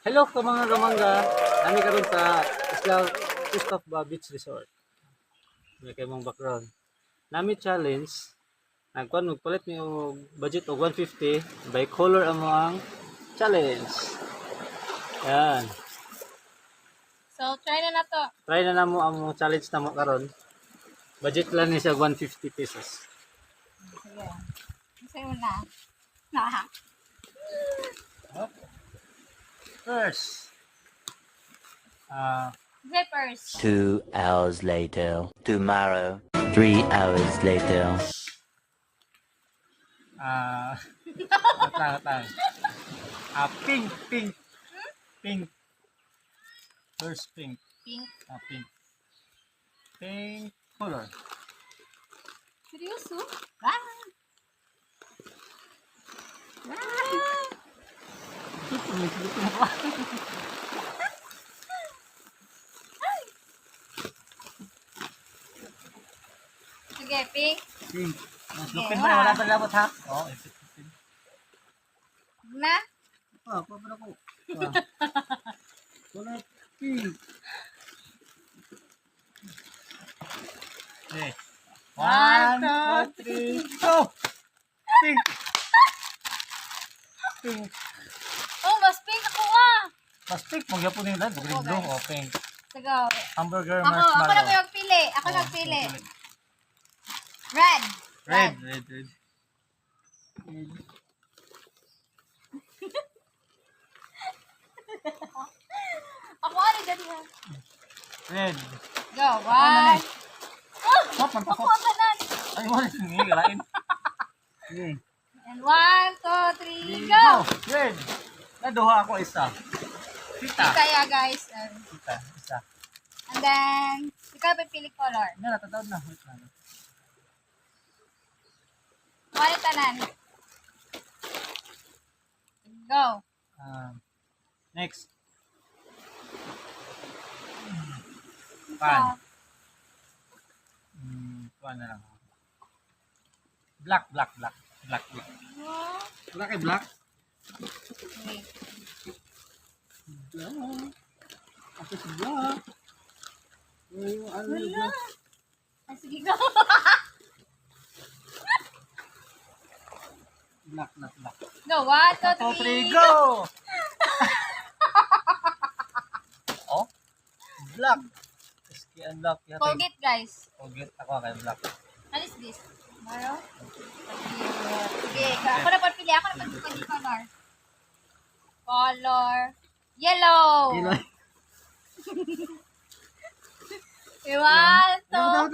Hello ka mga kamangga. Nami karon sa Isla Custaba Beach Resort. May kay mong background. Nami challenge. Nagkuan magpalit ni og budget og 150 by color amo ang challenge. Yan. So, try na to. Try na namo ang challenge namo karon. Budget lang ni siya 150 pesos. Sige. Sa'yo na. Na. First. Zippers. 2 hours later. Tomorrow. 3 hours later. Atang. Pink. Pink. First pink. Pink. Pink. Pink color. Seryoso? Ah! Ah! Sige, pink. Pink. Lupin Lupin ba? Wala pa labot ha? Oo, ipit. Na? Paano ko? Wala pink. Okay. 1, 2, 3, go! Pink. Pink. Oh, mas pink ako ah! Mas pink. Magyapon nila. Green blue. O, pink. Sige. Hamburger Ako marshmallow. na magpili. Ako nagpili. Red. Red. Ako ano dyan yan? Red. Go. One. Oh! Stop, man, Ako takot. ang tanan. Ay, wala sige, galain. Sige. And 1, 2, 3, go! Red. Naduha ako isa. Kita. Kaya guys. Isa. And then, ikaw pipili color. Nga, natatawad na. Wait lang. Ano tanan? Go. Next. Pan. Pan na lang. Black. Black ay black. Wait. Black. Ako si black. Ay, ano yung Wala. black? Ah, sige, go. Black. Go. 1, 2, 3, go! Oh? Black. Iski unlock. Colgate guys. Colgate. Ako kay black. What is this? Maro? Sige, ako na pagpili. Ako na pagpili color. Color. Yellow. One, two, Tawag.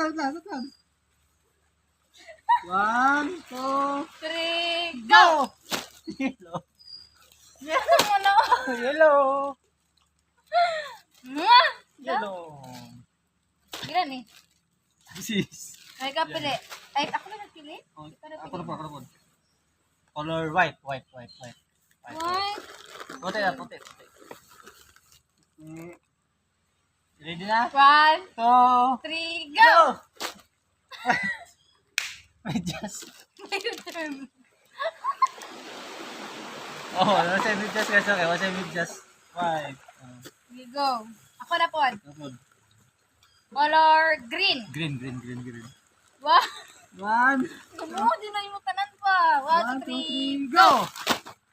1, 2, 3, go! Yellow. Ano? Yellow. Mwah! Yellow. Gilan eh. Sis. Ay, ka pili. Ay, ako na nagpili? Oh, Ikaw na ako pili. na po. Color white. One, Puti. Ready na? 1, 2, 3, go! Medyas. Ayun. Oh, wala medyas guys. Okay, wala medyas. White. Sige, go. Ako na po. Tapos, Color green. green. Wow. 1, Ano? Di na yung tanan pa. 1, 2, 3, go!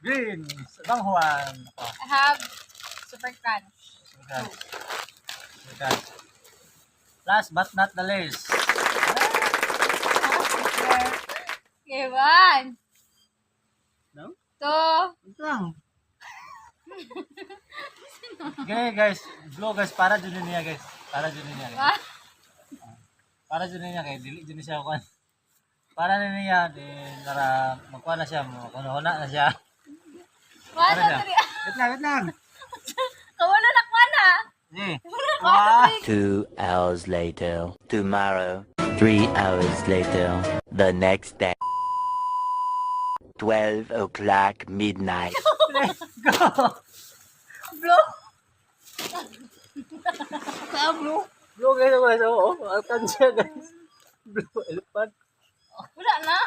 Green. Bang Juan. I have super crunch. Last but not the least. Okay, 1, No? 2, Ito lang. Okay guys, blue guys, para dyan niya guys. Para dyan niya kay dili dyan siya kuan. Para na niya din para magkuha na siya mo. Kuno na siya. 1, 2, 3. Wait lang. Kawala na kwa na. Sige. 2 hours later. Tomorrow. 3 hours later. The next day. 12 o'clock midnight. Go. Blue. Blue. Blue guys, oo. Atan siya guys. Blue elephant. Wala na.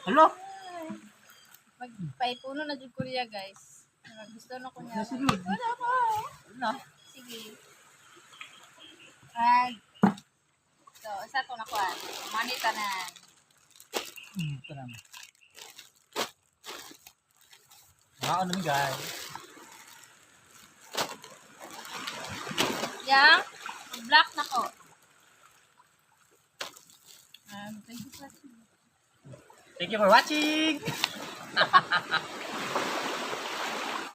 Hello? Magpaipuno na jud ko niya, guys. Gusto na ko niya. Nasunod. Ito na ko. Na. Sige. Ay. So, isa to na ko. Manita na. Ito na. Ano naman guys? Yang, black na ko. Thank you for watching. Thank you for watching!